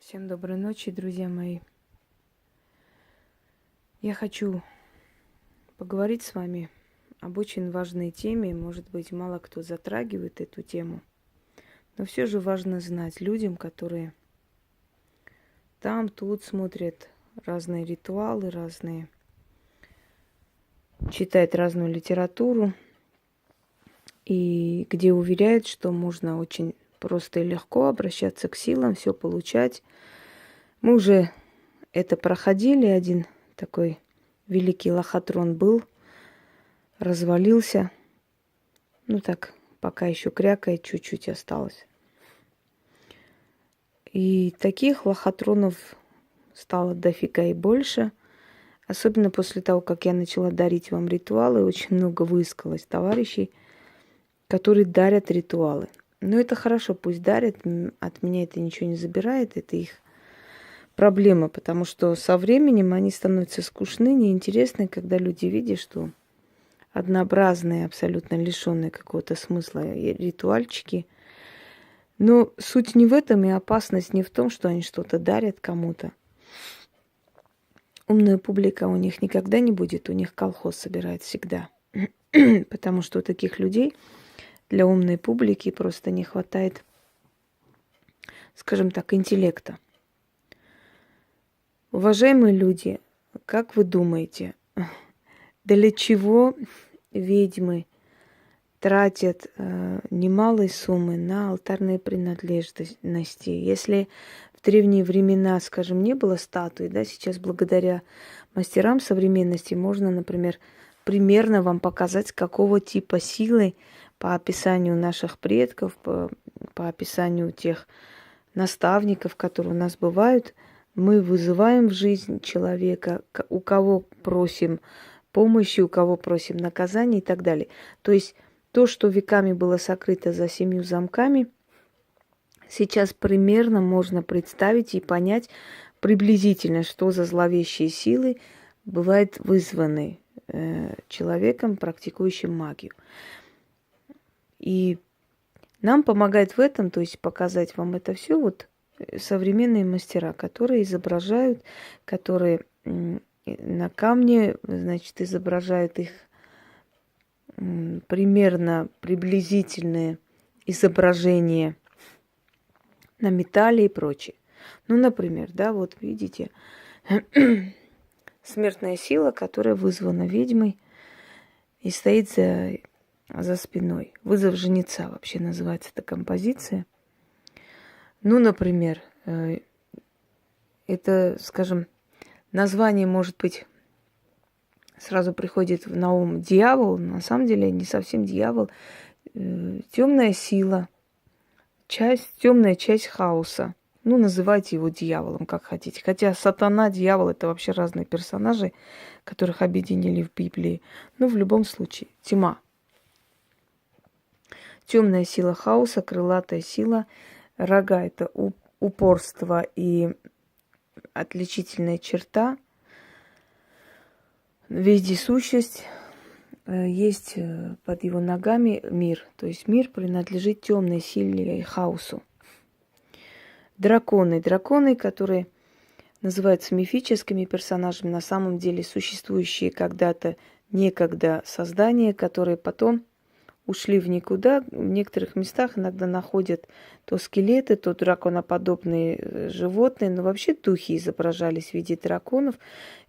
Всем доброй ночи, друзья мои. Я хочу поговорить с вами об очень важной теме. Может быть, мало кто затрагивает эту тему, но все же важно знать людям, которые там, тут смотрят разные ритуалы, читают разную литературу, и где уверяют, что можно очень просто и легко обращаться к силам, все получать. Мы уже это проходили, один такой великий лохотрон был, развалился. Ну так, пока еще крякает, чуть-чуть осталось. И таких лохотронов стало дофига и больше. Особенно после того, как я начала дарить вам ритуалы, очень много выискалось товарищей, которые дарят ритуалы. Но это хорошо, пусть дарят, от меня это ничего не забирает, это их проблема, потому что со временем они становятся скучны, неинтересны, когда люди видят, что однообразные, абсолютно лишенные какого-то смысла ритуальчики. Но суть не в этом, и опасность не в том, что они что-то дарят кому-то. Умная публика у них никогда не будет, у них колхоз собирает всегда. Потому что у таких людей для умной публики просто не хватает, скажем так, интеллекта. Уважаемые люди, как вы думаете, для чего ведьмы тратят немалые суммы на алтарные принадлежности? Если в древние времена, скажем, не было статуи, да, сейчас благодаря мастерам современности можно, например, примерно вам показать, какого типа силы по описанию наших предков, по описанию тех наставников, которые у нас бывают, мы вызываем в жизнь человека, у кого просим помощи, у кого просим наказания и так далее. То есть то, что веками было сокрыто за 7 замками, сейчас примерно можно представить и понять приблизительно, что за зловещие силы бывают вызваны человеком, практикующим магию. И нам помогает в этом, то есть показать вам это все, вот современные мастера, которые изображают, которые на камне, значит, изображают их примерно приблизительное изображение на металле и прочее. Ну, например, да, вот видите, смертная сила, которая вызвана ведьмой и стоит за спиной. Вызов жнеца вообще называется эта композиция. Ну, например, это, скажем, название может быть сразу приходит на ум дьявол, на самом деле не совсем дьявол, темная сила, темная часть хаоса. Ну, называйте его дьяволом, как хотите. Хотя сатана, дьявол — это вообще разные персонажи, которых объединили в Библии. Но в любом случае, тьма. Темная сила хаоса, крылатая сила, рога — это упорство и отличительная черта. Вездесущесть, есть под его ногами мир. То есть мир принадлежит темной силе и хаосу. Драконы, которые называются мифическими персонажами, на самом деле существующие когда-то, некогда создания, которые потом ушли в никуда. В некоторых местах иногда находят то скелеты, то драконоподобные животные, но вообще духи изображались в виде драконов.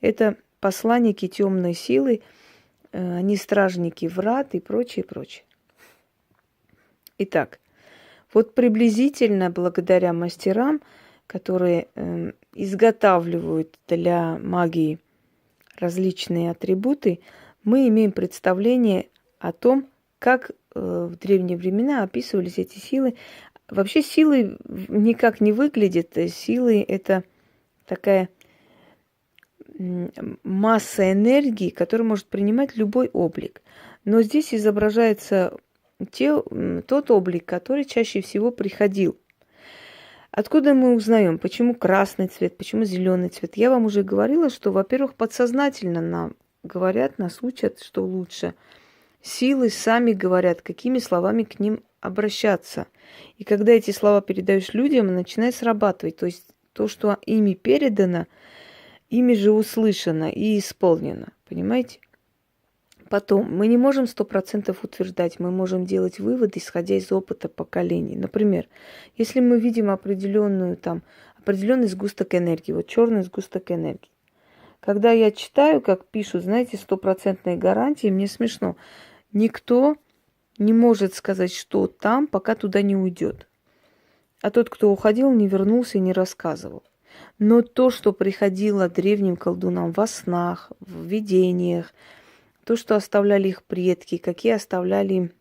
Это посланники темной силы, они стражники врат и прочее, прочее. Итак, вот приблизительно благодаря мастерам, которые изготавливают для магии различные атрибуты, мы имеем представление о том, как в древние времена описывались эти силы. Вообще силы никак не выглядят. Силы — это такая масса энергии, которая может принимать любой облик. Но здесь изображается тот облик, который чаще всего приходил. Откуда мы узнаем, почему красный цвет, почему зеленый цвет? Я вам уже говорила, что, во-первых, подсознательно нам говорят, нас учат, что лучше. Силы сами говорят, какими словами к ним обращаться. И когда эти слова передаешь людям, начинает срабатывать. То есть То, что ими передано, ими же услышано и исполнено. Понимаете? Потом, мы не можем 100% утверждать, мы можем делать выводы, исходя из опыта поколений. Например, если мы видим определенный сгусток энергии, вот черный сгусток энергии. Когда я читаю, как пишут, знаете, 100% гарантии, мне смешно. Никто не может сказать, что там, пока туда не уйдет. А тот, кто уходил, не вернулся и не рассказывал. Но то, что приходило древним колдунам во снах, в видениях, то, что оставляли их предки, какие оставляли,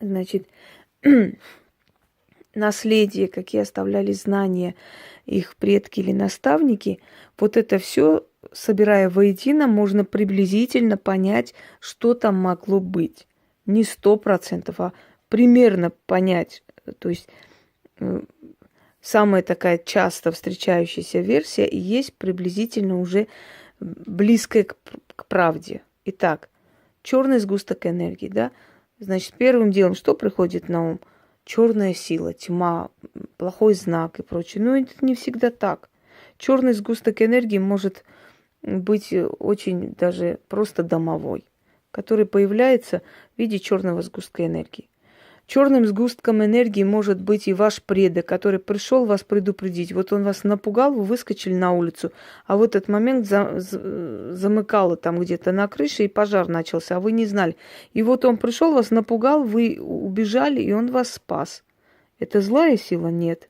значит, наследие, какие оставляли знания их предки или наставники, вот это все, собирая воедино, можно приблизительно понять, что там могло быть. Не 100%, а примерно понять. То есть самая такая часто встречающаяся версия и есть приблизительно уже близкая к правде. Итак, черный сгусток энергии, да? Значит, первым делом что приходит на ум? Черная сила, тьма, плохой знак и прочее. Но это не всегда так. Черный сгусток энергии может быть очень даже просто домовой, который появляется в виде черного сгустка энергии. Черным сгустком энергии может быть и ваш предок, который пришел вас предупредить. Вот он вас напугал, вы выскочили на улицу, а в этот момент замыкало там где-то на крыше, и пожар начался, а вы не знали. И вот он пришел, вас напугал, вы убежали, и он вас спас. Это злая сила? Нет.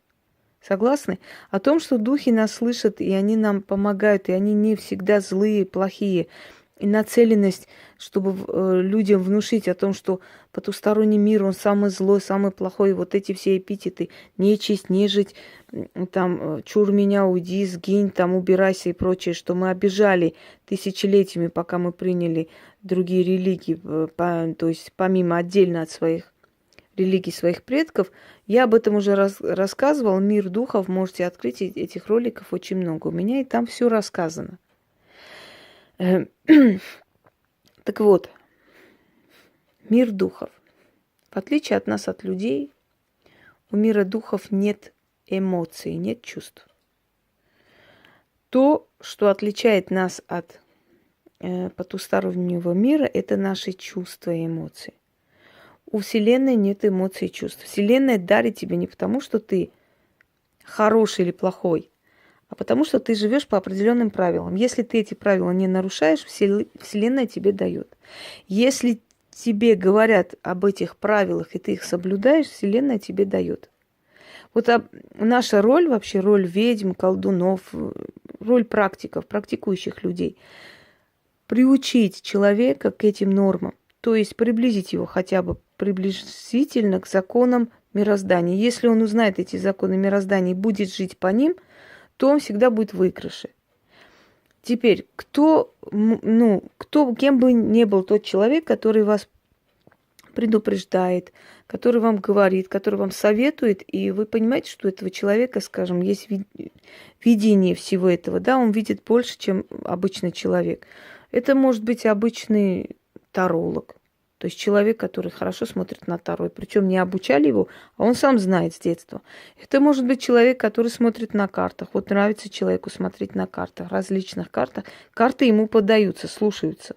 Согласны? О том, что духи нас слышат, и они нам помогают, и они не всегда злые, плохие. И нацеленность, чтобы людям внушить о том, что потусторонний мир, он самый злой, самый плохой. Вот эти все эпитеты: нечисть, нежить, там, чур меня, уйди, сгинь, там, убирайся и прочее, что мы обижали тысячелетиями, пока мы приняли другие религии, то есть помимо отдельно от своих религий, своих предков. Я об этом уже рассказывал. Мир духов, можете открыть, этих роликов очень много. У меня и там все рассказано. Так вот, мир духов. В отличие от нас, от людей, у мира духов нет эмоций, нет чувств. То, что отличает нас от потустороннего мира, это наши чувства и эмоции. У Вселенной нет эмоций и чувств. Вселенная дарит тебе не потому, что ты хороший или плохой, а потому что ты живешь по определенным правилам. Если ты эти правила не нарушаешь, Вселенная тебе дает. Если тебе говорят об этих правилах, и ты их соблюдаешь, Вселенная тебе дает. Вот наша роль, вообще роль ведьм, колдунов, роль практиков, практикующих людей, приучить человека к этим нормам, то есть приблизить его хотя бы приблизительно к законам мироздания. Если он узнает эти законы мироздания и будет жить по ним, то он всегда будет в выигрыше. Теперь, кем бы ни был тот человек, который вас предупреждает, который вам говорит, который вам советует, и вы понимаете, что у этого человека, скажем, есть видение всего этого, да, он видит больше, чем обычный человек. Это может быть обычный таролог, то есть человек, который хорошо смотрит на таро, причем не обучали его, а он сам знает с детства. Это может быть человек, который смотрит на картах. Вот нравится человеку смотреть на картах, различных картах. Карты ему поддаются, слушаются.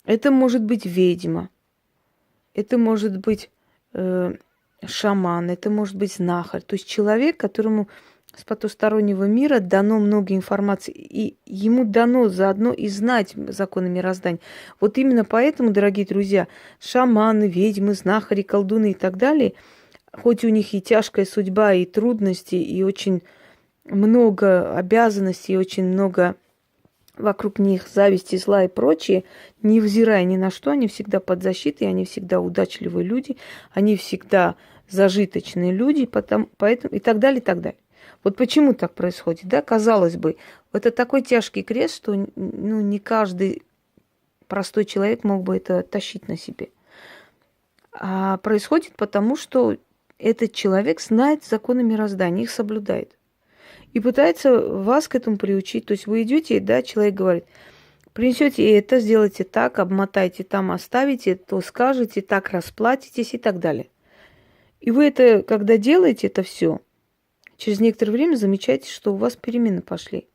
Это может быть ведьма, это может быть шаман, это может быть знахарь. То есть человек, которому с потустороннего мира дано много информации, и ему дано заодно и знать законы мироздания. Вот именно поэтому, дорогие друзья, шаманы, ведьмы, знахари, колдуны и так далее, хоть у них и тяжкая судьба, и трудности, и очень много обязанностей, и очень много вокруг них зависти, зла и прочее, невзирая ни на что, они всегда под защитой, они всегда удачливые люди, они всегда зажиточные люди, поэтому, и так далее, и так далее. Вот почему так происходит, да? Казалось бы, это такой тяжкий крест, что не каждый простой человек мог бы это тащить на себе. А происходит потому, что этот человек знает законы мироздания, их соблюдает. И пытается вас к этому приучить. То есть вы идете, да, человек говорит: принесете это, сделайте так, обмотайте там, оставите, то скажете, так расплатитесь и так далее. И вы это, когда делаете это все, через некоторое время замечаете, что у вас перемены пошли.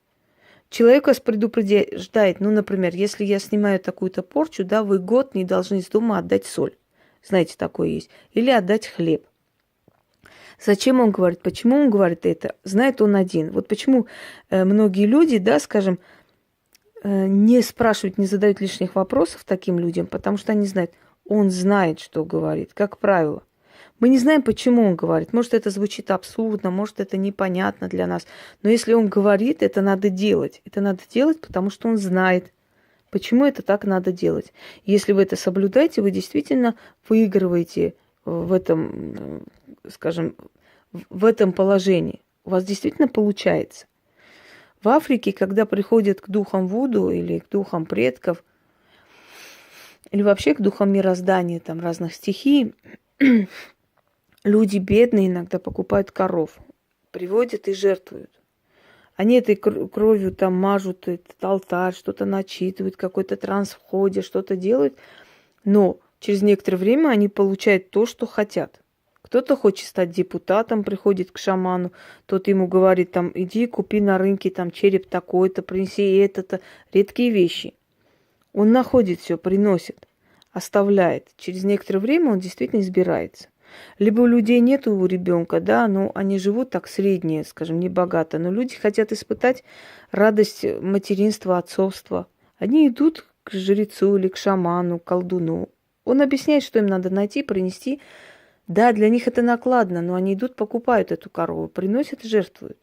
Человек вас предупреждает, ну, например, если я снимаю такую-то порчу, да, вы год не должны из дома отдать соль. Знаете, такое есть. Или отдать хлеб. Зачем он говорит? Почему он говорит это? Знает он один. Вот почему многие люди, да, скажем, не спрашивают, не задают лишних вопросов таким людям, потому что они знают, он знает, что говорит, как правило. Мы не знаем, почему он говорит. Может, это звучит абсурдно, может, это непонятно для нас. Но если он говорит, это надо делать. Это надо делать, потому что он знает, почему это так надо делать. Если вы это соблюдаете, вы действительно выигрываете в этом, скажем, в этом положении. У вас действительно получается. В Африке, когда приходят к духам Вуду или к духам предков, или вообще к духам мироздания, там разных стихий, люди бедные иногда покупают коров, приводят и жертвуют. Они этой кровью там мажут этот алтарь, что-то начитывают, какой-то транс в ходе, что-то делают. Но через некоторое время они получают то, что хотят. Кто-то хочет стать депутатом, приходит к шаману, тот ему говорит, там, иди купи на рынке там череп такой-то, принеси это-то, редкие вещи. Он находит все, приносит, оставляет. Через некоторое время он действительно избирается. Либо у людей нет ребенка, да, но они живут так среднее, скажем, не богато. Но люди хотят испытать радость материнства, отцовства. Они идут к жрецу или к шаману, к колдуну. Он объясняет, что им надо найти, принести. Да, для них это накладно, но они идут, покупают эту корову, приносят и жертвуют.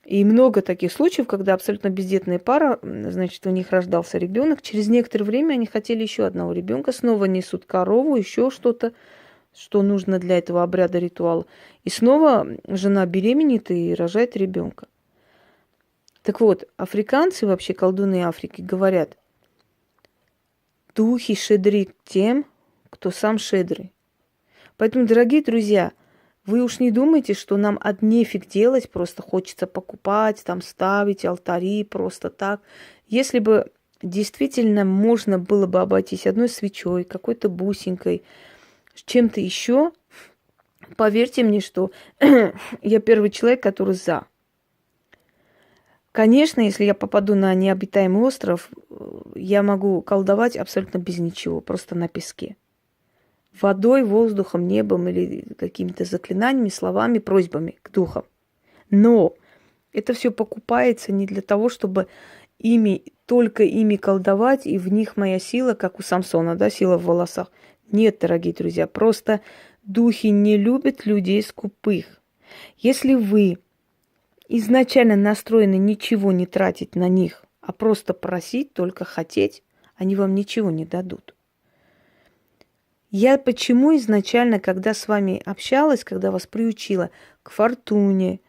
И много таких случаев, когда абсолютно бездетная пара, значит, у них рождался ребенок. Через некоторое время они хотели еще одного ребенка, снова несут корову, еще что-то, что нужно для этого обряда, ритуала. И снова жена беременеет и рожает ребенка. Так вот, африканцы, вообще колдуны Африки, говорят, духи щедры тем, кто сам щедрый. Поэтому, дорогие друзья, вы уж не думайте, что нам от нефиг делать, просто хочется покупать, там ставить алтари просто так. Если бы действительно можно было бы обойтись одной свечой, какой-то бусинкой, чем-то еще, поверьте мне, что я первый человек, который за. Конечно, если я попаду на необитаемый остров, я могу колдовать абсолютно без ничего, просто на песке. Водой, воздухом, небом или какими-то заклинаниями, словами, просьбами к духам. Но это все покупается не для того, чтобы только ими колдовать, и в них моя сила, как у Самсона, да, сила в волосах. Нет, дорогие друзья, просто духи не любят людей скупых. Если вы изначально настроены ничего не тратить на них, а просто просить, только хотеть, они вам ничего не дадут. Я почему изначально, когда с вами общалась, когда вас приучила к фортуне,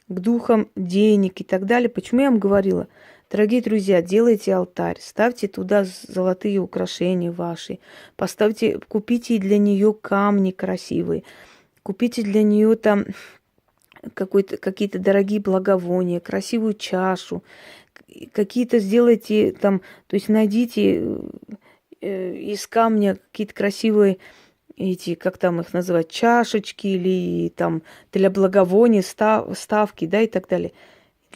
к духам денег и так далее, почему я вам говорила, дорогие друзья, делайте алтарь, ставьте туда золотые украшения ваши, поставьте, купите для нее камни красивые, купите для нее там какие-то дорогие благовония, красивую чашу, какие-то сделайте там, то есть найдите из камня какие-то красивые эти, как там их называть, чашечки или там для благовония ставки, да, и так далее.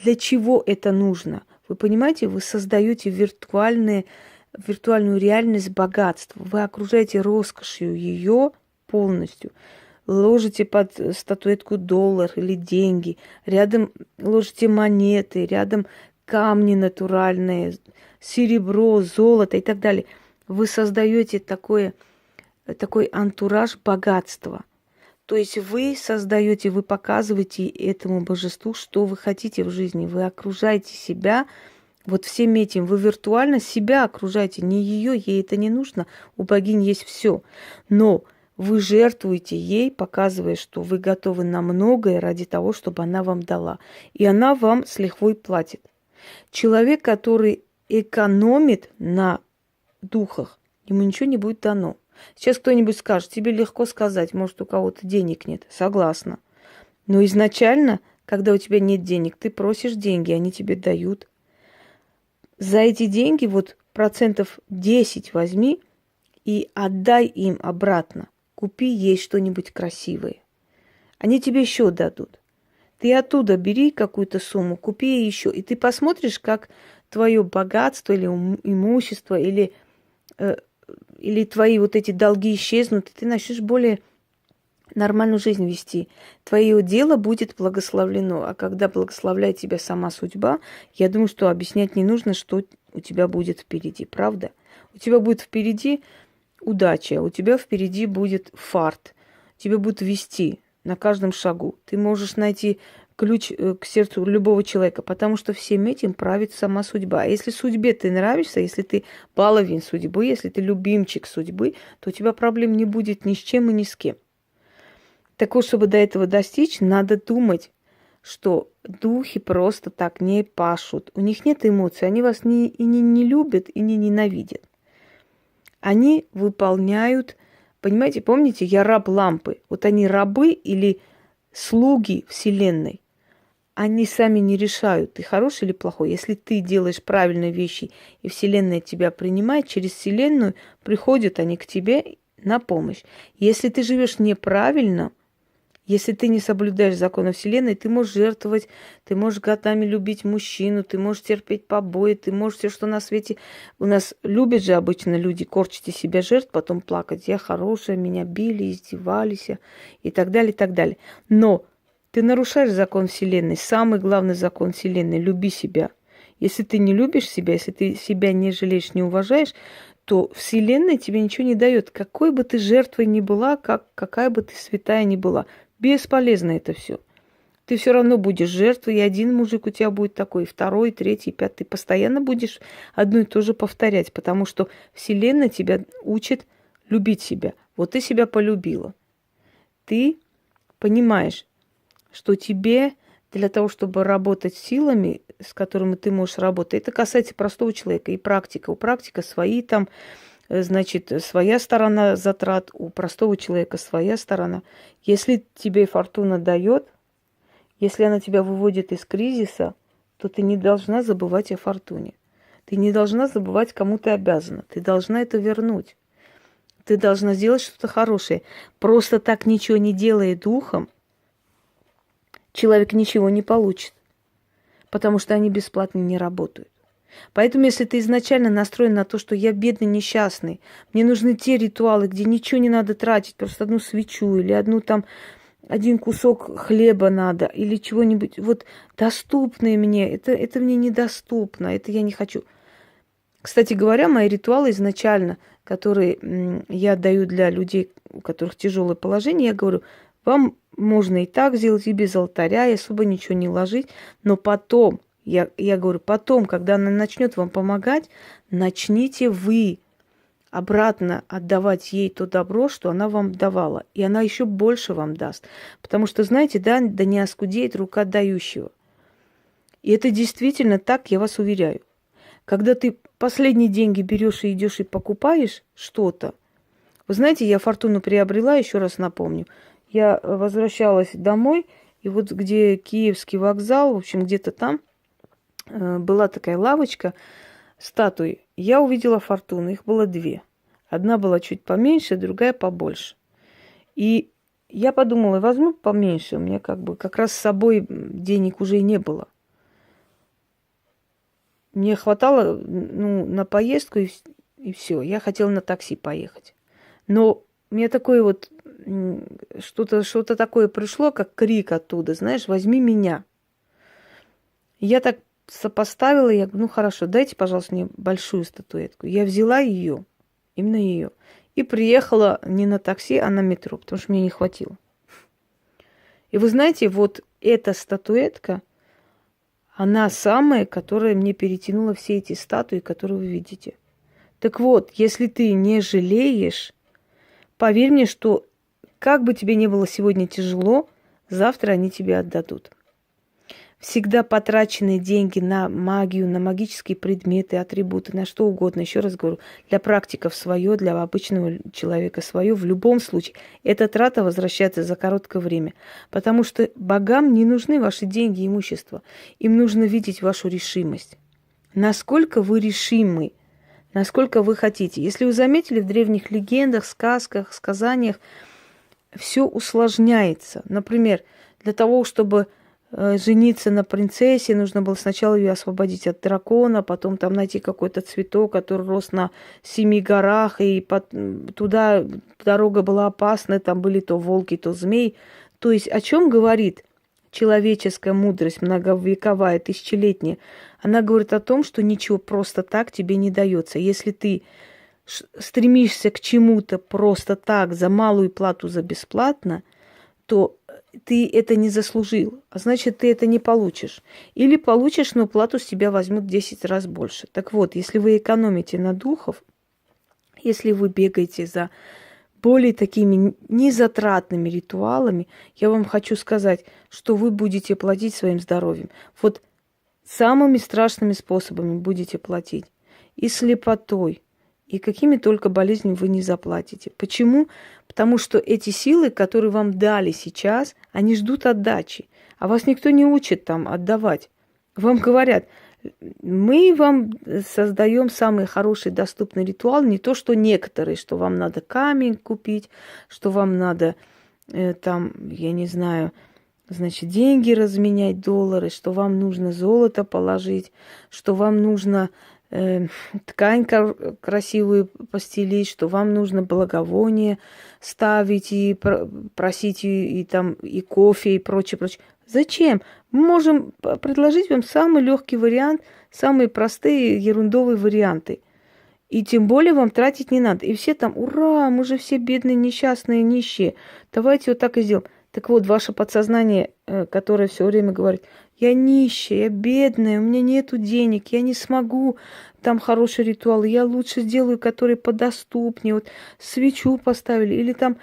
Для чего это нужно? Вы понимаете, вы создаете виртуальную реальность богатства. Вы окружаете роскошью ее полностью. Ложите под статуэтку доллар или деньги, рядом ложите монеты, рядом камни натуральные, серебро, золото и так далее. Вы создаете такой антураж богатства. То есть вы создаете, вы показываете этому божеству, что вы хотите в жизни. Вы окружаете себя вот всем этим. Вы виртуально себя окружаете, не ее, ей это не нужно. У богини есть все. Но вы жертвуете ей, показывая, что вы готовы на многое ради того, чтобы она вам дала. И она вам с лихвой платит. Человек, который экономит на духах, ему ничего не будет дано. Сейчас кто-нибудь скажет, тебе легко сказать, может, у кого-то денег нет. Согласна. Но изначально, когда у тебя нет денег, ты просишь деньги, они тебе дают. За эти деньги вот 10% возьми и отдай им обратно. Купи ей что-нибудь красивое. Они тебе еще дадут. Ты оттуда бери какую-то сумму, купи еще, и ты посмотришь, как твое богатство или имущество, или твои вот эти долги исчезнут, и ты начнешь более нормальную жизнь вести. Твое дело будет благословлено. А когда благословляет тебя сама судьба, я думаю, что объяснять не нужно, что у тебя будет впереди. Правда? У тебя будет впереди удача, у тебя впереди будет фарт. Тебя будут вести на каждом шагу. Ты можешь найти ключ к сердцу любого человека, потому что всем этим правит сама судьба. А если судьбе ты нравишься, если ты баловень судьбы, если ты любимчик судьбы, то у тебя проблем не будет ни с чем и ни с кем. Так вот, чтобы до этого достичь, надо думать, что духи просто так не пашут. У них нет эмоций, они вас не любят и не ненавидят. Они выполняют, понимаете, помните, я раб лампы. Вот они рабы или слуги Вселенной. Они сами не решают, ты хороший или плохой. Если ты делаешь правильные вещи, и Вселенная тебя принимает, через Вселенную приходят они к тебе на помощь. Если ты живешь неправильно, если ты не соблюдаешь законы Вселенной, ты можешь жертвовать, ты можешь годами любить мужчину, ты можешь терпеть побои, ты можешь все, что на свете. У нас любят же обычно люди корчить из себя жертв, потом плакать. Я хорошая, меня били, издевались и так далее, и так далее. Но ты нарушаешь закон Вселенной, самый главный закон Вселенной – люби себя. Если ты не любишь себя, если ты себя не жалеешь, не уважаешь, то Вселенная тебе ничего не дает. Какой бы ты жертвой ни была, какая бы ты святая ни была, бесполезно это все. Ты все равно будешь жертвой, и один мужик у тебя будет такой, и второй, и третий, и пятый. Ты постоянно будешь одно и то же повторять, потому что Вселенная тебя учит любить себя. Вот ты себя полюбила. Ты понимаешь, что тебе для того, чтобы работать силами, с которыми ты можешь работать, это касается простого человека и практика. У практика свои там, значит, своя сторона затрат, у простого человека своя сторона. Если тебе фортуна дает, если она тебя выводит из кризиса, то ты не должна забывать о фортуне. Ты не должна забывать, кому ты обязана. Ты должна это вернуть. Ты должна сделать что-то хорошее. Просто так ничего не делая духом, человек ничего не получит, потому что они бесплатно не работают. Поэтому, если ты изначально настроен на то, что я бедный, несчастный, мне нужны те ритуалы, где ничего не надо тратить, просто одну свечу или один кусок хлеба надо, или чего-нибудь, вот доступные мне, это мне недоступно, это я не хочу. Кстати говоря, мои ритуалы изначально, которые я даю для людей, у которых тяжелое положение, я говорю, вам можно и так сделать, и без алтаря, и особо ничего не ложить, но потом, я говорю, потом, когда она начнет вам помогать, начните вы обратно отдавать ей то добро, что она вам давала, и она еще больше вам даст. Потому что, знаете, да не оскудеет рука дающего. И это действительно так, я вас уверяю. Когда ты последние деньги берешь и идешь и покупаешь что-то, вы знаете, я фортуну приобрела, еще раз напомню, я возвращалась домой, и вот где Киевский вокзал, в общем, где-то там была такая лавочка, статуи. Я увидела фортуну, их было две. Одна была чуть поменьше, другая побольше. И я подумала, возьму поменьше, у меня как раз с собой денег уже и не было. Мне хватало на поездку и все. Я хотела на такси поехать. Но мне такое вот что-то такое пришло, как крик оттуда, знаешь, возьми меня. Я так сопоставила, я говорю, ну хорошо, дайте, пожалуйста, мне большую статуэтку. Я взяла ее, именно ее, и приехала не на такси, а на метро, потому что мне не хватило. И вы знаете, вот эта статуэтка, она самая, которая мне перетянула все эти статуи, которые вы видите. Так вот, если ты не жалеешь, поверь мне, что как бы тебе ни было сегодня тяжело, завтра они тебе отдадут. Всегда потраченные деньги на магию, на магические предметы, атрибуты, на что угодно, еще раз говорю, для практиков свое, для обычного человека свое, в любом случае, эта трата возвращается за короткое время. Потому что богам не нужны ваши деньги и имущество. Им нужно видеть вашу решимость. Насколько вы решимы, насколько вы хотите. Если вы заметили, в древних легендах, сказках, сказаниях все усложняется. Например, для того, чтобы жениться на принцессе, нужно было сначала ее освободить от дракона, потом там найти какой-то цветок, который рос на 7 горах, и туда дорога была опасная, там были то волки, то змеи. То есть о чем говорит человеческая мудрость, многовековая, тысячелетняя? Она говорит о том, что ничего просто так тебе не дается. Если ты стремишься к чему-то просто так, за малую плату, за бесплатно, то ты это не заслужил, а значит, ты это не получишь. Или получишь, но плату с тебя возьмут в 10 раз больше. Так вот, если вы экономите на духов, если вы бегаете за более такими незатратными ритуалами, я вам хочу сказать, что вы будете платить своим здоровьем. Вот самыми страшными способами будете платить. И слепотой, и какими только болезнями вы не заплатите. Почему? Потому что эти силы, которые вам дали сейчас, они ждут отдачи. А вас никто не учит там отдавать. Вам говорят, мы вам создаем самый хороший доступный ритуал, не то, что некоторые, что вам надо камень купить, что вам надо там, я не знаю, значит, деньги разменять, доллары, что вам нужно золото положить, что вам нужно ткань красивую постелить, что вам нужно благовоние ставить и просить и там и кофе и прочее, прочее. Зачем? Мы можем предложить вам самый легкий вариант, самые простые ерундовые варианты. И тем более вам тратить не надо. И все там, ура, мы же все бедные, несчастные, нищие. Давайте вот так и сделаем. Так вот, ваше подсознание, которое все время говорит, я нищая, я бедная, у меня нету денег, я не смогу там хороший ритуал, я лучше сделаю, который подоступнее. Вот свечу поставили, или там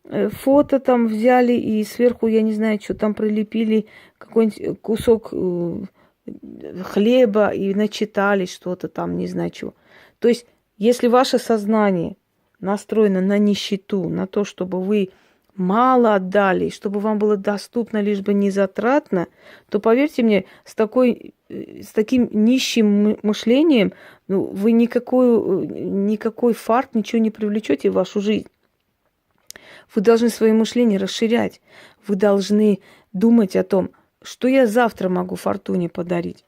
фото там взяли и сверху, я не знаю, что там прилепили, какой-нибудь кусок хлеба и начитали что-то там, не знаю чего. То есть, если ваше сознание настроено на нищету, на то, чтобы вы мало отдали, чтобы вам было доступно, лишь бы не затратно, то, поверьте мне, с таким нищим мышлением вы никакой фарт, ничего не привлечете в вашу жизнь. Вы должны свое мышление расширять. Вы должны думать о том, что я завтра могу фортуне подарить.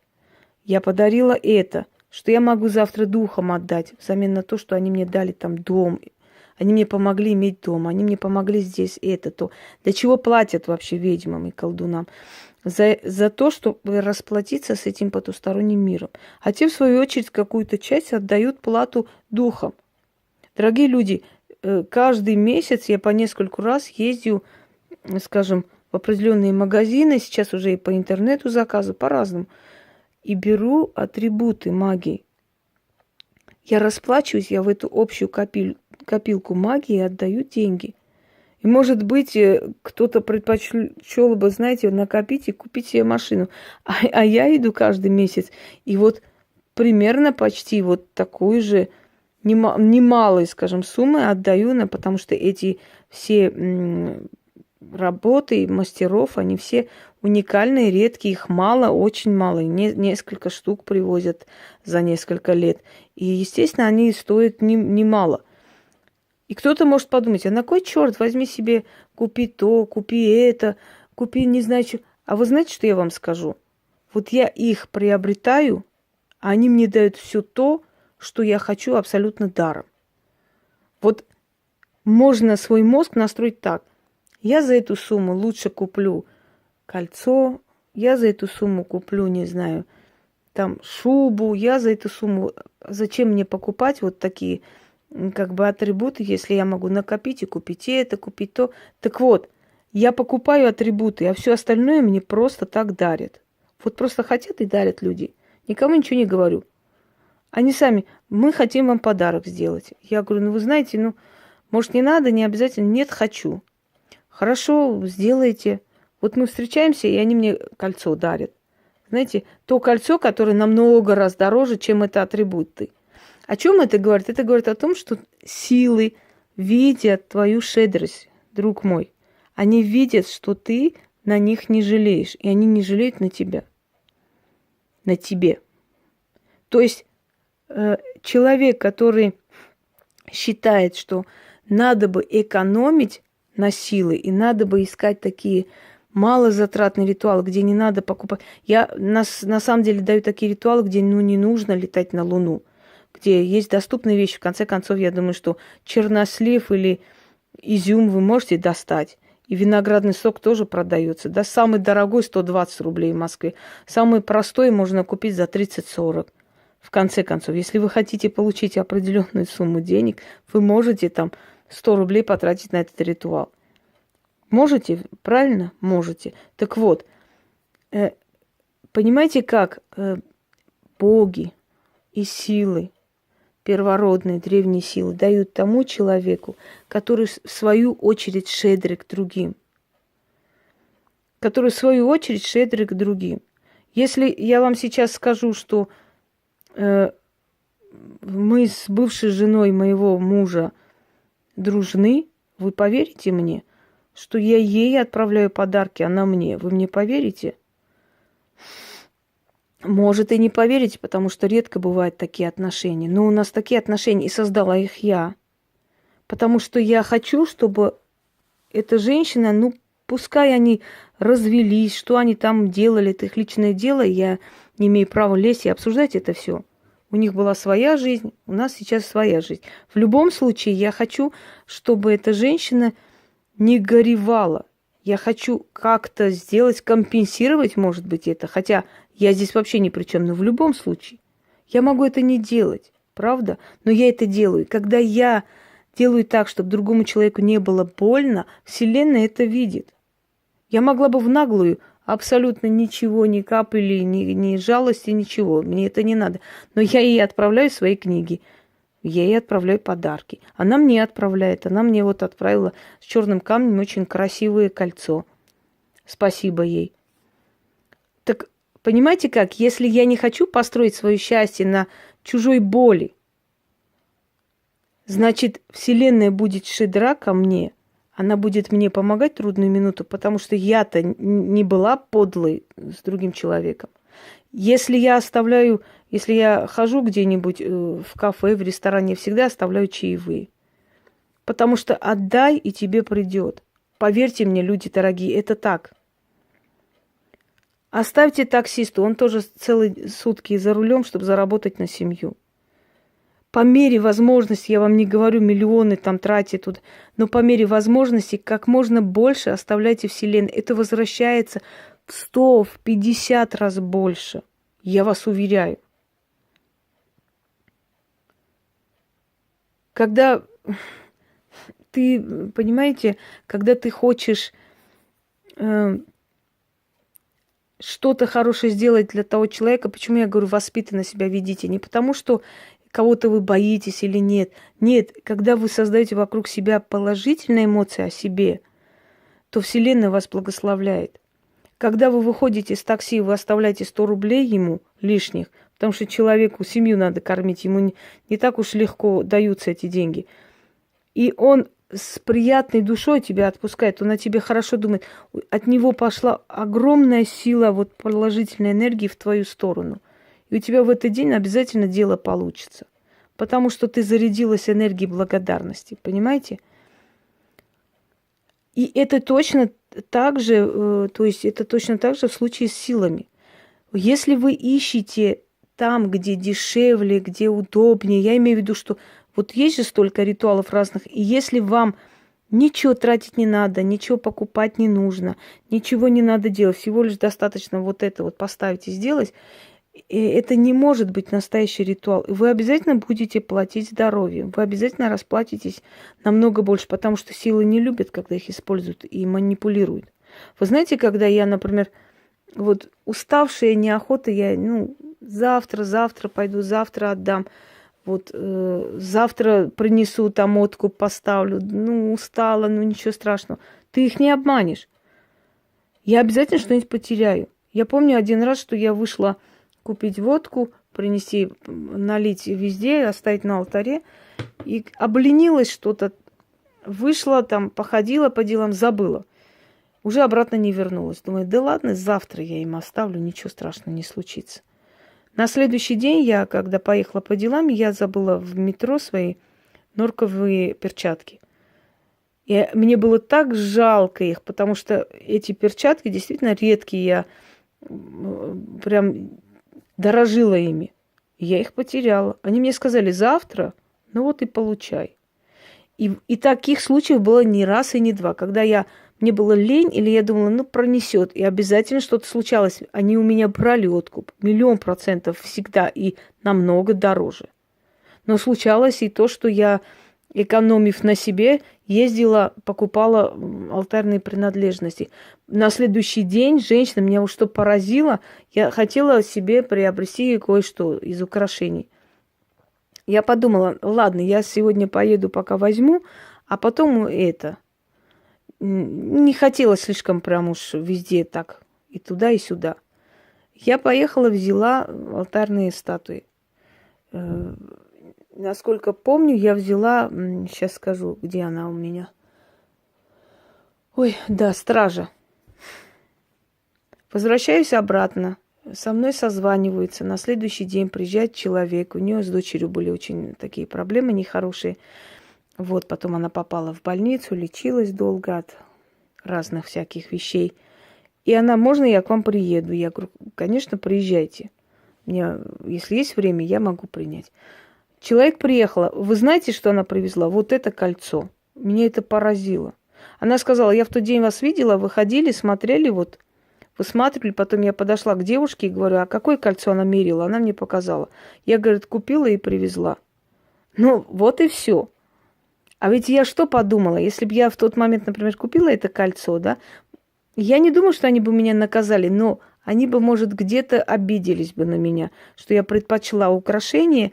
Я подарила это, что я могу завтра духом отдать, взамен на то, что они мне дали там дом. Они мне помогли иметь дом, они мне помогли здесь это, то. Для чего платят вообще ведьмам и колдунам? За то, чтобы расплатиться с этим потусторонним миром. А те, в свою очередь, какую-то часть отдают плату духам. Дорогие люди, каждый месяц я по нескольку раз ездю, скажем, в определенные магазины, сейчас уже и по интернету заказы, по-разному, и беру атрибуты магии. Я расплачиваюсь, я в эту общую копилку магии отдаю деньги. И, может быть, кто-то предпочел бы, знаете, накопить и купить себе машину. А я иду каждый месяц, и вот примерно почти вот такую же немалой, скажем, суммы отдаю, потому что эти все работы мастеров, они все уникальные, редкие, их мало, очень мало. Несколько штук привозят за несколько лет. И, естественно, они стоят немало. И кто-то может подумать, а на кой черт возьми себе, купи то, купи это, купи не знаю что. А вы знаете, что я вам скажу? Вот я их приобретаю, а они мне дают все то, что я хочу абсолютно даром. Вот можно свой мозг настроить так. Я за эту сумму лучше куплю кольцо, я за эту сумму куплю, не знаю, там шубу, я за эту сумму... Зачем мне покупать вот такие как бы атрибуты, если я могу накопить и купить это, купить то? Так вот, я покупаю атрибуты, а все остальное мне просто так дарят. Вот просто хотят и дарят люди. Никому ничего не говорю. Они сами, мы хотим вам подарок сделать. Я говорю, вы знаете, может, не надо, не обязательно. Нет, хочу. Хорошо, сделайте. Вот мы встречаемся, и они мне кольцо дарят. Знаете, то кольцо, которое намного раз дороже, чем это атрибуты. О чем это говорит? Это говорит о том, что силы видят твою щедрость, друг мой. Они видят, что ты на них не жалеешь, и они не жалеют на тебя. На тебе. То есть человек, который считает, что надо бы экономить на силы, и надо бы искать такие малозатратный ритуал, где не надо покупать. Я на самом деле даю такие ритуалы, где не нужно летать на Луну, где есть доступные вещи. В конце концов, я думаю, что чернослив или изюм вы можете достать. И виноградный сок тоже продается. Да, самый дорогой 120 рублей в Москве. Самый простой можно купить за 30-40. В конце концов, если вы хотите получить определенную сумму денег, вы можете там 100 рублей потратить на этот ритуал. Можете? Правильно? Можете. Так вот, понимаете, как боги и силы, первородные, древние силы, дают тому человеку, который в свою очередь щедрый к другим. Который в свою очередь щедрый к другим. Если я вам сейчас скажу, что мы с бывшей женой моего мужа дружны, вы поверите мне, что я ей отправляю подарки, она мне. Вы мне поверите? Может, и не поверите, потому что редко бывают такие отношения. Но у нас такие отношения, и создала их я. Потому что я хочу, чтобы эта женщина, ну, пускай они развелись, что они там делали, это их личное дело, я не имею права лезть и обсуждать это все. У них была своя жизнь, у нас сейчас своя жизнь. В любом случае, я хочу, чтобы эта женщина не горевала. Я хочу как-то сделать, компенсировать, может быть, это. Хотя я здесь вообще ни при чем. Но в любом случае, я могу это не делать, правда? Но я это делаю. Когда я делаю так, чтобы другому человеку не было больно, Вселенная это видит. Я могла бы в наглую абсолютно ничего, ни капли, ни жалости, ничего. Мне это не надо. Но я ей отправляю свои книги. Я ей отправляю подарки. Она мне отправляет. Она мне вот отправила с черным камнем очень красивое кольцо. Спасибо ей. Так понимаете как? Если я не хочу построить свое счастье на чужой боли, значит, Вселенная будет щедра ко мне. Она будет мне помогать в трудную минуту, потому что я-то не была подлой с другим человеком. Если я хожу где-нибудь в кафе, в ресторане, я всегда оставляю чаевые. Потому что отдай, и тебе придет. Поверьте мне, люди дорогие, это так. Оставьте таксисту, он тоже целые сутки за рулем, чтобы заработать на семью. По мере возможности, я вам не говорю, миллионы там тратите тут, но по мере возможности как можно больше оставляйте Вселенной. Это возвращается в 100, в 50 раз больше. Я вас уверяю. Когда ты, понимаете, когда ты хочешь что-то хорошее сделать для того человека, почему я говорю, воспитанно себя ведите? Не потому, что кого-то вы боитесь или нет. Нет, когда вы создаете вокруг себя положительные эмоции о себе, то Вселенная вас благословляет. Когда вы выходите из такси, вы оставляете 100 рублей ему лишних, потому что человеку семью надо кормить, ему не так уж легко даются эти деньги. И он с приятной душой тебя отпускает, он о тебе хорошо думает. От него пошла огромная сила вот положительной энергии в твою сторону. И у тебя в этот день обязательно дело получится. Потому что ты зарядилась энергией благодарности. Понимаете? И это точно так же, это точно так же в случае с силами. Если вы ищете там, где дешевле, где удобнее, я имею в виду, что вот есть же столько ритуалов разных, и если вам ничего тратить не надо, ничего покупать не нужно, ничего не надо делать, всего лишь достаточно вот это вот поставить и сделать, это не может быть настоящий ритуал. Вы обязательно будете платить здоровьем, вы обязательно расплатитесь намного больше, потому что силы не любят, когда их используют и манипулируют. Вы знаете, когда я, например, вот уставшая, неохота, я, завтра пойду, завтра отдам, завтра принесу там откуп, поставлю, устала, ничего страшного. Ты их не обманешь. Я обязательно что-нибудь потеряю. Я помню один раз, что я вышла купить водку, принести, налить везде, оставить на алтаре. И обленилась что-то. Вышла там, походила по делам, забыла. Уже обратно не вернулась. Думаю, да ладно, завтра я им оставлю, ничего страшного не случится. На следующий день я, когда поехала по делам, я забыла в метро свои норковые перчатки. И мне было так жалко их, потому что эти перчатки действительно редкие. Я прям дорожила ими. Я их потеряла. Они мне сказали: завтра, ну вот и получай. И таких случаев было не раз и не два. Когда мне было лень, или я думала, ну пронесет, и обязательно что-то случалось. Они у меня брали откуп. 1000000% всегда и намного дороже. Но случалось и то, что я, экономив на себе, ездила, покупала алтарные принадлежности. На следующий день женщина меня уж что поразила, я хотела себе приобрести кое-что из украшений. Я подумала, ладно, я сегодня поеду, пока возьму, а потом это. Не хотела слишком прям уж везде так, и туда, и сюда. Я поехала, взяла алтарные статуи. Насколько помню, я взяла, сейчас скажу, где она у меня. Ой, да, стража. Возвращаюсь обратно. Со мной созваниваются. На следующий день приезжает человек. У нее с дочерью были очень такие проблемы нехорошие. Вот, потом она попала в больницу, лечилась долго от разных всяких вещей. И она: можно я к вам приеду? Я говорю: конечно, приезжайте. Мне, если есть время, я могу принять. Человек приехала. Вы знаете, что она привезла? Вот это кольцо. Меня это поразило. Она сказала: я в тот день вас видела, вы ходили, смотрели, вот, высматривали. Потом я подошла к девушке и говорю: а какое кольцо она мерила? Она мне показала. Я, говорит, купила и привезла. Ну, вот и все. А ведь я что подумала? Если бы я в тот момент, например, купила это кольцо, да, я не думаю, что они бы меня наказали, но они бы, может, где-то обиделись бы на меня, что я предпочла украшение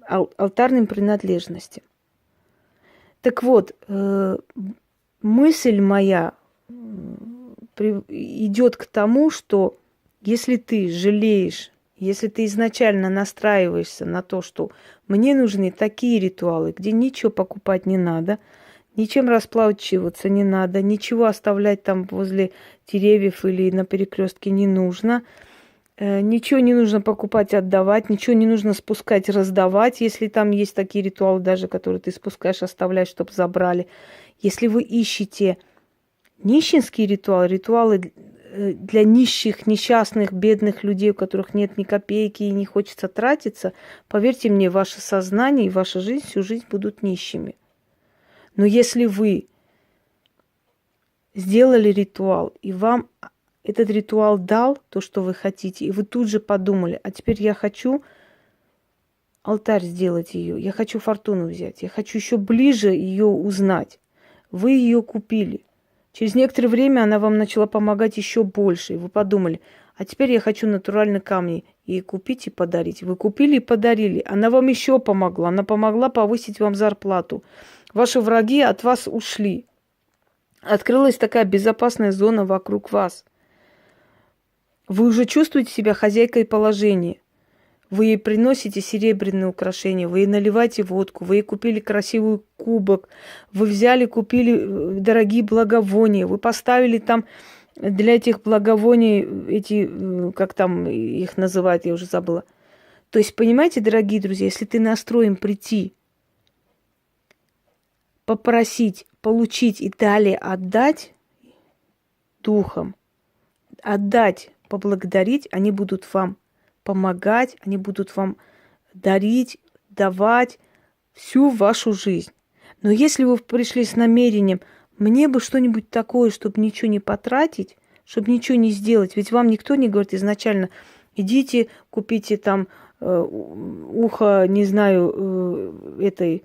алтарным принадлежностям. Так вот, мысль моя идет к тому, что если ты жалеешь, если ты изначально настраиваешься на то, что мне нужны такие ритуалы, где ничего покупать не надо, ничем расплачиваться не надо, ничего оставлять там возле деревьев или на перекрестке не нужно, ничего не нужно покупать, отдавать, ничего не нужно спускать, раздавать, если там есть такие ритуалы даже, которые ты спускаешь, оставляешь, чтобы забрали. Если вы ищете нищенские ритуалы для нищих, несчастных, бедных людей, у которых нет ни копейки и не хочется тратиться, поверьте мне, ваше сознание и ваша жизнь всю жизнь будут нищими. Но если вы сделали ритуал, и вам этот ритуал дал то, что вы хотите, и вы тут же подумали: а теперь я хочу алтарь сделать ее, я хочу фортуну взять, я хочу еще ближе ее узнать. Вы ее купили. Через некоторое время она вам начала помогать еще больше. И вы подумали: а теперь я хочу натуральные камни и купить, и подарить. Вы купили и подарили. Она вам еще помогла. Она помогла повысить вам зарплату. Ваши враги от вас ушли. Открылась такая безопасная зона вокруг вас. Вы уже чувствуете себя хозяйкой положения. Вы ей приносите серебряные украшения, вы ей наливаете водку, вы ей купили красивый кубок, вы взяли, купили дорогие благовония, вы поставили там для этих благовоний эти, как там их называют, я уже забыла. То есть, понимаете, дорогие друзья, если ты настроен прийти, попросить, получить и далее отдать духом, отдать, поблагодарить, они будут вам помогать, они будут вам дарить, давать всю вашу жизнь. Но если вы пришли с намерением: мне бы что-нибудь такое, чтобы ничего не потратить, чтобы ничего не сделать, ведь вам никто не говорит изначально: идите, купите там ухо, не знаю, этой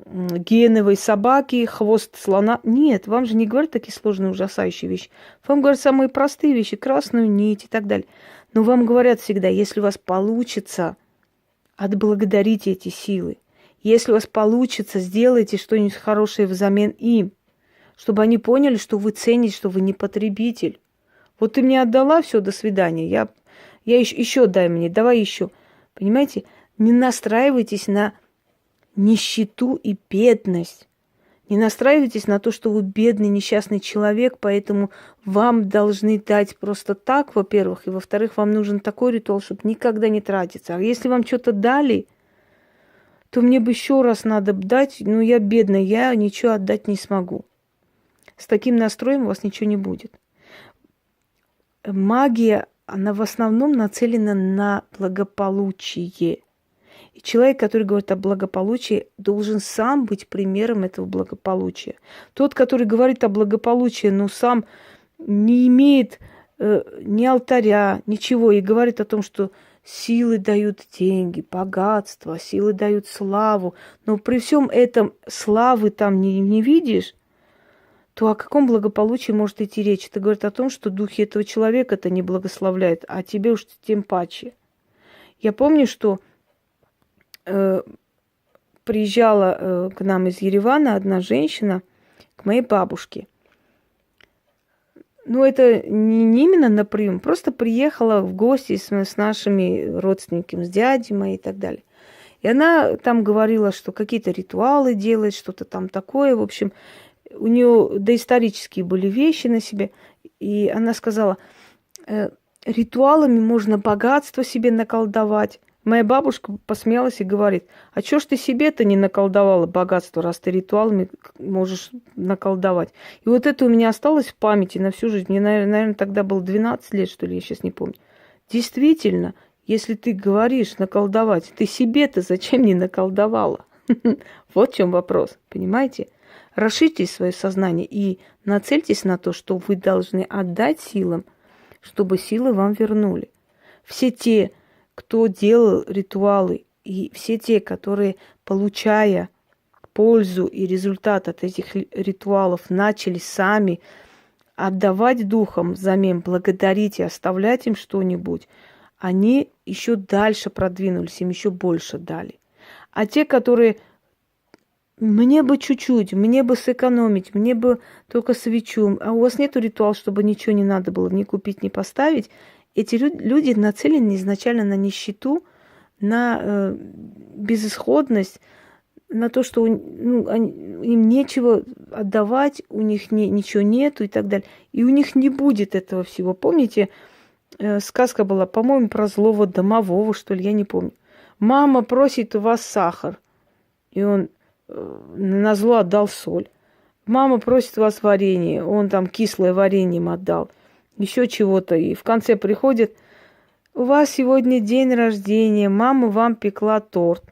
геновой собаки, хвост слона. Нет, вам же не говорят такие сложные, ужасающие вещи. Вам говорят самые простые вещи: красную нить и так далее. Но вам говорят всегда: если у вас получится, отблагодарите эти силы. Если у вас получится, сделайте что-нибудь хорошее взамен им, чтобы они поняли, что вы цените, что вы не потребитель. Вот ты мне отдала, все, до свидания. Я еще дай мне, давай еще. Понимаете? Не настраивайтесь на нищету и бедность. Не настраивайтесь на то, что вы бедный, несчастный человек, поэтому вам должны дать просто так, во-первых, и во-вторых, вам нужен такой ритуал, чтобы никогда не тратиться. А если вам что-то дали, то мне бы еще раз надо дать, ну я бедная, я ничего отдать не смогу. С таким настроем у вас ничего не будет. Магия, она в основном нацелена на благополучие. И человек, который говорит о благополучии, должен сам быть примером этого благополучия. Тот, который говорит о благополучии, но сам не имеет ни алтаря, ничего, и говорит о том, что силы дают деньги, богатство, силы дают славу, но при всем этом славы там не видишь, то о каком благополучии может идти речь? Это говорит о том, что духи этого человека-то не благословляют, а тебе уж тем паче. Я помню, что приезжала к нам из Еревана одна женщина к моей бабушке. Ну, это не именно на прием, просто приехала в гости с нашими родственниками, с дядей моей и так далее. И она там говорила, что какие-то ритуалы делает, что-то там такое. В общем, у нее доисторические были вещи на себе. И она сказала, ритуалами можно богатство себе наколдовать. Моя бабушка посмеялась и говорит, а чё ж ты себе-то не наколдовала богатство, раз ты ритуалами можешь наколдовать? И вот это у меня осталось в памяти на всю жизнь. Мне, наверное, тогда было 12 лет, что ли, я сейчас не помню. Действительно, если ты говоришь наколдовать, ты себе-то зачем не наколдовала? Вот в чем вопрос, понимаете? Расширьте свое сознание и нацельтесь на то, что вы должны отдать силам, чтобы силы вам вернули. Все те, кто делал ритуалы, и все те, которые, получая пользу и результат от этих ритуалов, начали сами отдавать духам взамен, благодарить и оставлять им что-нибудь, они еще дальше продвинулись, им еще больше дали. А те, которые мне бы чуть-чуть, мне бы сэкономить, мне бы только свечу, а у вас нету ритуала, чтобы ничего не надо было ни купить, ни поставить, эти люди нацелены изначально на нищету, на безысходность, на то, что им нечего отдавать, у них ничего нету и так далее. И у них не будет этого всего. Помните, сказка была, по-моему, про злого домового, что ли, я не помню. Мама просит у вас сахар, и он на зло отдал соль. Мама просит у вас варенье, он там кислое варенье им отдал. Еще чего-то. И в конце приходит, у вас сегодня день рождения, мама вам пекла торт.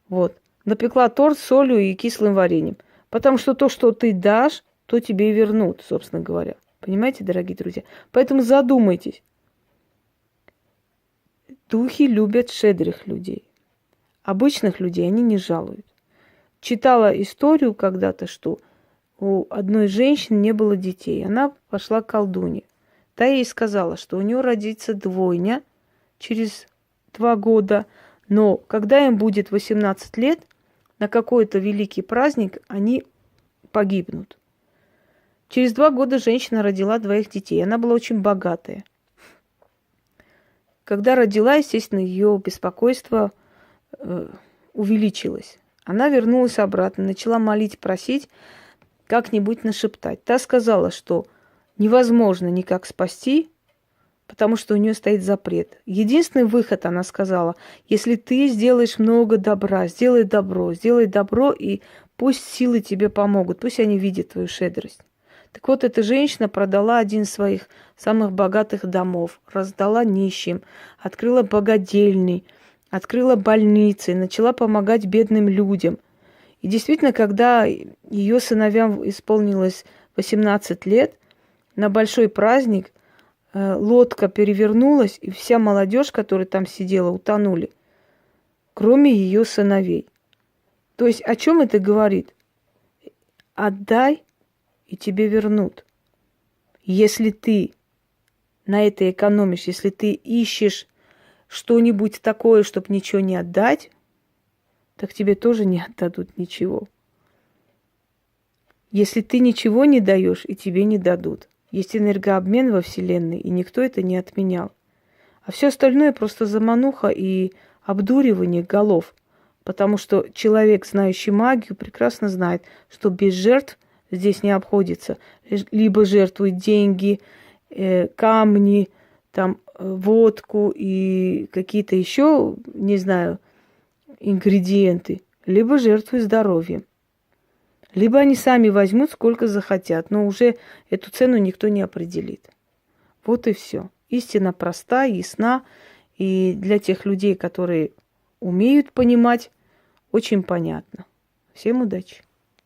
Вот. Напекла торт с солью и кислым вареньем. Потому что то, что ты дашь, то тебе и вернут, собственно говоря. Понимаете, дорогие друзья? Поэтому задумайтесь. Духи любят щедрых людей. Обычных людей они не жалуют. Читала историю когда-то, что у одной женщины не было детей. Она пошла к колдуне. Та ей сказала, что у нее родится двойня через 2 года, но когда им будет 18 лет, на какой-то великий праздник они погибнут. Через 2 года женщина родила 2 детей. Она была очень богатая. Когда родила, естественно, ее беспокойство увеличилось. Она вернулась обратно, начала молить, просить, как-нибудь нашептать. Та сказала, что невозможно никак спасти, потому что у нее стоит запрет. Единственный выход, она сказала, если ты сделаешь много добра, сделай добро, и пусть силы тебе помогут, пусть они видят твою щедрость. Так вот, эта женщина продала один из своих самых богатых домов, раздала нищим, открыла богадельни, открыла больницы, начала помогать бедным людям. И действительно, когда ее сыновьям исполнилось 18 лет, на большой праздник лодка перевернулась, и вся молодежь, которая там сидела, утонули, кроме ее сыновей. То есть о чем это говорит? Отдай, и тебе вернут. Если ты на это экономишь, если ты ищешь что-нибудь такое, чтобы ничего не отдать, так тебе тоже не отдадут ничего. Если ты ничего не даешь, и тебе не дадут. Есть энергообмен во Вселенной, и никто это не отменял. А все остальное просто замануха и обдуривание голов. Потому что человек, знающий магию, прекрасно знает, что без жертв здесь не обходится. Либо жертвуют деньги, камни, там, водку и какие-то еще, не знаю, ингредиенты. либо жертвуй здоровьем. Либо они сами возьмут, сколько захотят, но уже эту цену никто не определит. Вот и все. Истина проста, ясна, и для тех людей, которые умеют понимать, очень понятно. Всем удачи!